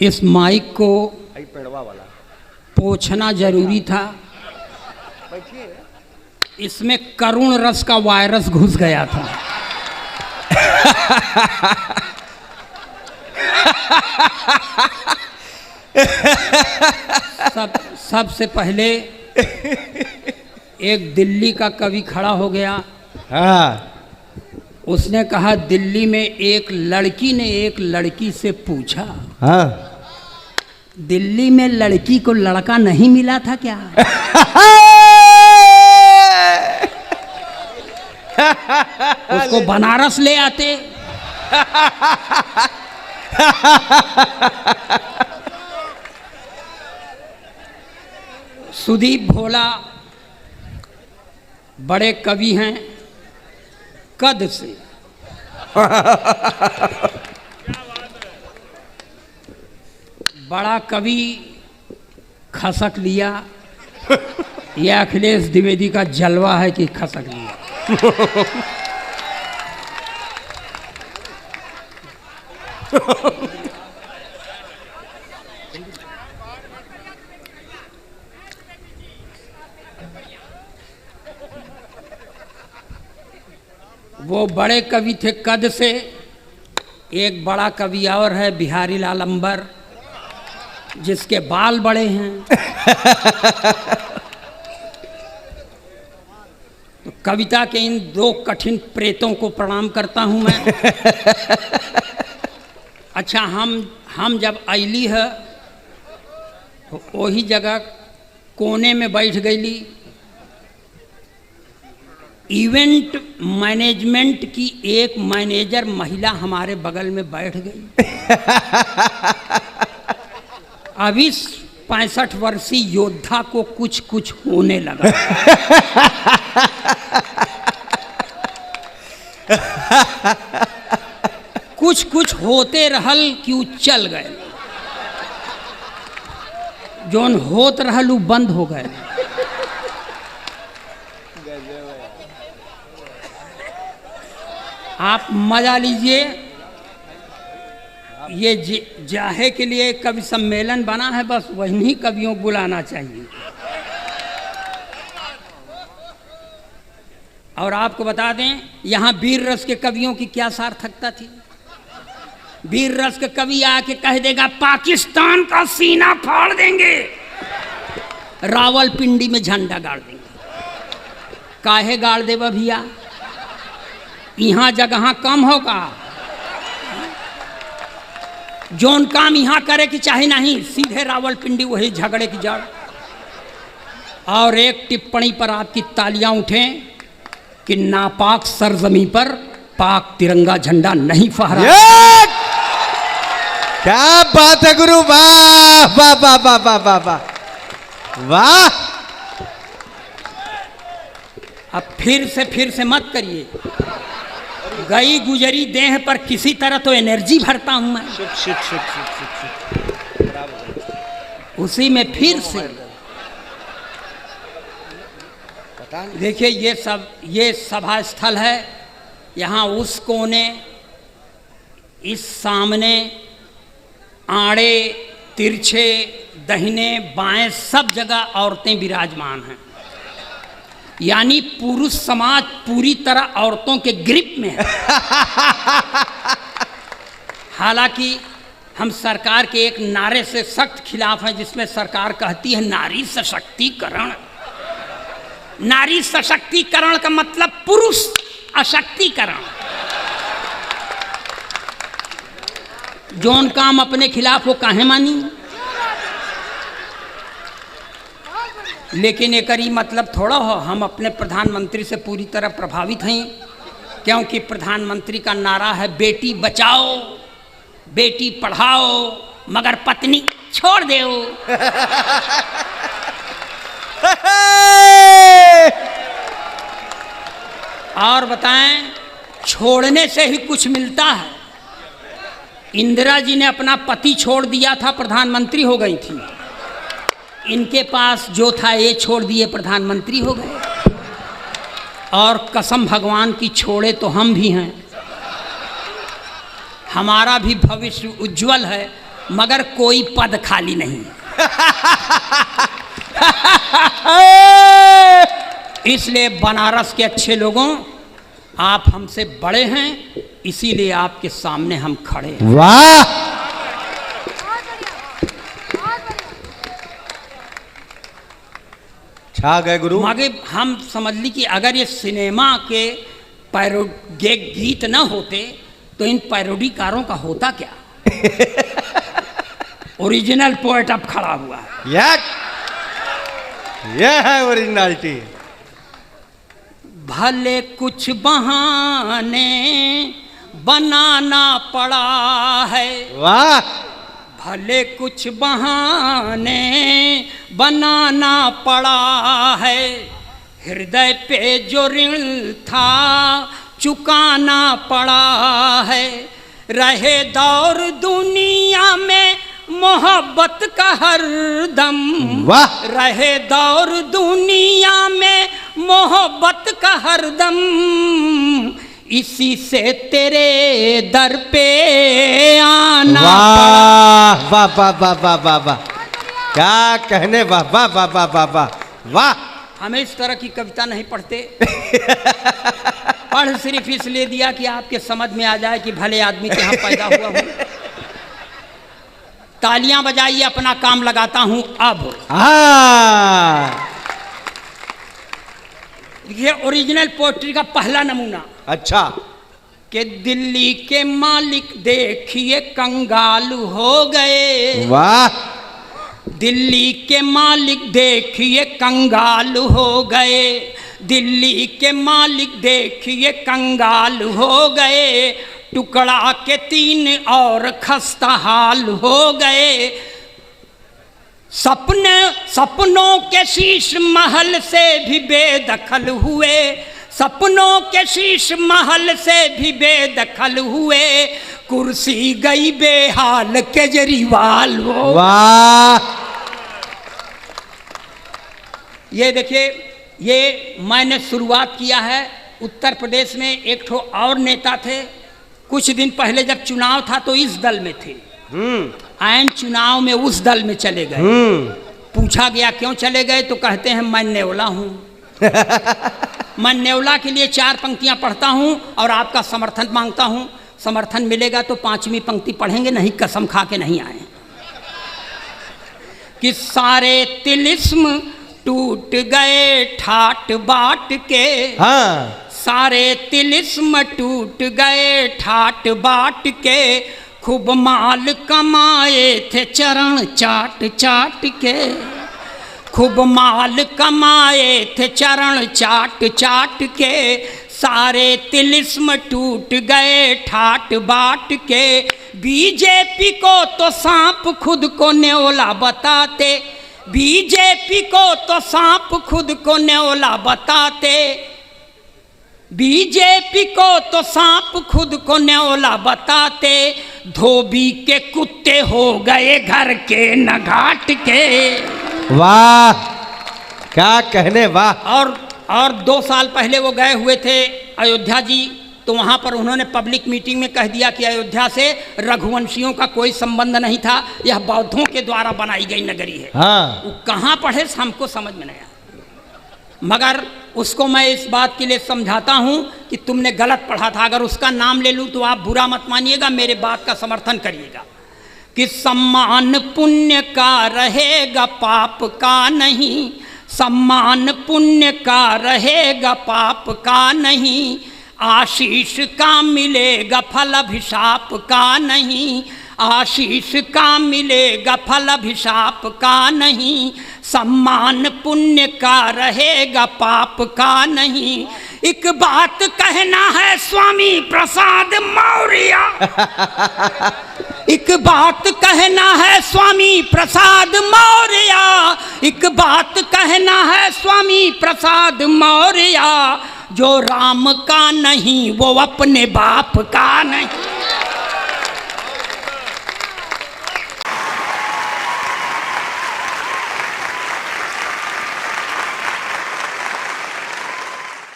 इस माइक को पोंछना जरूरी था। इसमें करुण रस का वायरस घुस गया था। सबसे पहले एक दिल्ली का कवि खड़ा हो गया। हाँ। उसने कहा, दिल्ली में एक लड़की ने एक लड़की से पूछा, हाँ, दिल्ली में लड़की को लड़का नहीं मिला था क्या? उसको बनारस ले आते। सुदीप भोला बड़े कवि हैं कद से। बड़ा कवि खसक लिया। यह अखिलेश द्विवेदी का जलवा है कि खसक लिया। वो बड़े कवि थे कद से। एक बड़ा कवि और है बिहारी लाल अंबर, जिसके बाल बड़े हैं। तो कविता के इन दो कठिन प्रेतों को प्रणाम करता हूं मैं। अच्छा, हम जब अली है तो वही जगह कोने में बैठ गईली। इवेंट मैनेजमेंट की एक मैनेजर महिला हमारे बगल में बैठ गई। अभी 65 वर्षीय योद्धा को कुछ कुछ होने लगा। कुछ कुछ होते रहल क्यों चल गए, जोन होत रहल उ बंद हो गए। आप मजा लीजिए। ये जाहे के लिए कवि सम्मेलन बना है, बस वही कवियों को बुलाना चाहिए। और आपको बता दें, यहाँ वीर रस के कवियों की क्या सार्थकता थी। वीर रस के कवि आके कह देगा, पाकिस्तान का सीना फाड़ देंगे, रावलपिंडी में झंडा गाड़ देंगे। काहे गाड़ देवा भैया, यहाँ जगह कम होगा। जोन काम यहाँ करे कि चाहे नहीं, सीधे रावलपिंडी वही झगड़े की जड़। और एक टिप्पणी पर आपकी तालियां उठें कि नापाक सरजमी पर पाक तिरंगा झंडा नहीं फहरा। क्या बात है गुरु, वाह वाह वाह वाह वाह वाह वाह वाह। अब फिर से मत करिए। गई गुजरी देह पर किसी तरह तो एनर्जी भरता हूं मैं। उसी में फिर से देखिए, ये सभा स्थल है। यहाँ उस कोने, इस सामने, आड़े तिरछे, दाहिने बाएं सब जगह औरतें विराजमान हैं। यानी पुरुष समाज पूरी तरह औरतों के ग्रिप में है। हालांकि हम सरकार के एक नारे से सख्त खिलाफ हैं, जिसमें सरकार कहती है नारी सशक्तिकरण। नारी सशक्तिकरण का मतलब पुरुष अशक्तिकरण। जोन काम अपने खिलाफ वो काहे मानी। लेकिन एक मतलब थोड़ा हो, हम अपने प्रधानमंत्री से पूरी तरह प्रभावित हैं, क्योंकि प्रधानमंत्री का नारा है बेटी बचाओ बेटी पढ़ाओ मगर पत्नी छोड़ दो। और बताएं, छोड़ने से ही कुछ मिलता है। इंदिरा जी ने अपना पति छोड़ दिया था, प्रधानमंत्री हो गई थी। इनके पास जो था ये छोड़ दिए, प्रधानमंत्री हो गए। और कसम भगवान की छोड़े तो हम भी हैं। हमारा भी भविष्य उज्जवल है। मगर कोई पद खाली नहीं। इसलिए बनारस के अच्छे लोगों, आप हमसे बड़े हैं, इसीलिए आपके सामने हम खड़े हैं। वाह, छा गए गुरु। मगर हम समझ ली कि अगर ये सिनेमा के गीत न होते तो इन पैरोडीकारों का होता क्या। ओरिजिनल पोएट अब खड़ा हुआ है। यह है ओरिजिनलिटी। भले कुछ बहाने बनाना पड़ा है, वाह, भले कुछ बहाने बनाना पड़ा है, हृदय पे जो ऋण था चुकाना पड़ा है, रहे दौर दुनिया में मोहब्बत का हरदम, वाह, रहे दौर दुनिया में मोहब्बत का हरदम, इसी से तेरे दर पे आना। वाह वाह वाह वाह वाह वाह वाह, क्या कहने, वाह वाह वाह वाह वाह वाह वाह। हमें इस तरह की कविता नहीं पढ़ते। पढ़ सिर्फ इसलिए दिया कि आपके समझ में आ जाए कि भले आदमी के यहाँ पैदा हुआ हूँ। तालियां बजाइए, अपना काम लगाता हूं अब। देखिए ओरिजिनल पोएट्री का पहला नमूना। अच्छा। कि दिल्ली के मालिक देखिए कंगाल हो गए। वाह। दिल्ली के मालिक देखिए कंगाल हो गए, दिल्ली के मालिक देखिए कंगाल हो गए, टुकड़ा के 3 और खस्ता हाल हो गए, सपनों के शीश महल से भी बेदखल हुए, सपनों के शीश महल से भी बेदखल हुए, कुर्सी गई बेहाल केजरीवाल हो। वाह। ये देखिए, ये मैंने शुरुआत किया है। उत्तर प्रदेश में एक ठो और नेता थे, कुछ दिन पहले जब चुनाव था तो इस दल में थे, ऐन चुनाव में उस दल में चले गए। पूछा गया क्यों चले गए तो कहते हैं मैं नेवला हूँ। मैं नेवला के लिए 4 पंक्तियां पढ़ता हूँ और आपका समर्थन मांगता हूँ। समर्थन मिलेगा तो 5वीं पंक्ति पढ़ेंगे, नहीं कसम खा के नहीं आए। कि सारे तिलिस्म टूट गए ठाट बाट के, हाँ। सारे तिलिस्म टूट गए ठाट बाट के, खूब माल कमाए थे चरण चाट चाट के, खूब माल कमाए थे चरण चाट चाट के, सारे तिलिस्म टूट गए ठाट बाट के, बीजेपी को तो सांप खुद को न्योला बताते, बीजेपी को तो सांप खुद को न्योला बताते, बीजेपी को तो सांप खुद को न्योला बताते, धोबी के कुत्ते हो गए घर के न घाट के। वाह, क्या कहने, वाह। और 2 साल पहले वो गए हुए थे अयोध्या जी, तो वहाँ पर उन्होंने पब्लिक मीटिंग में कह दिया कि अयोध्या से रघुवंशियों का कोई संबंध नहीं था, यह बौद्धों के द्वारा बनाई गई नगरी है। हाँ। वो कहाँ पढ़े हमको समझ में नहीं आया, मगर उसको मैं इस बात के लिए समझाता हूँ कि तुमने गलत पढ़ा था। अगर उसका नाम ले लूँ तो आप बुरा मत मानिएगा, मेरे बात का समर्थन करिएगा। कि सम्मान पुण्य का रहेगा पाप का नहीं, सम्मान पुण्य का रहेगा पाप का नहीं, आशीष का मिलेगा फल अभिशाप का नहीं, आशीष का मिलेगा फल अभिशाप का नहीं, सम्मान पुण्य का रहेगा पाप का नहीं। एक बात कहना है स्वामी प्रसाद मौर्य, एक बात कहना है स्वामी प्रसाद मौर्य, एक बात कहना है स्वामी प्रसाद मौर्य, जो राम का नहीं वो अपने बाप का नहीं।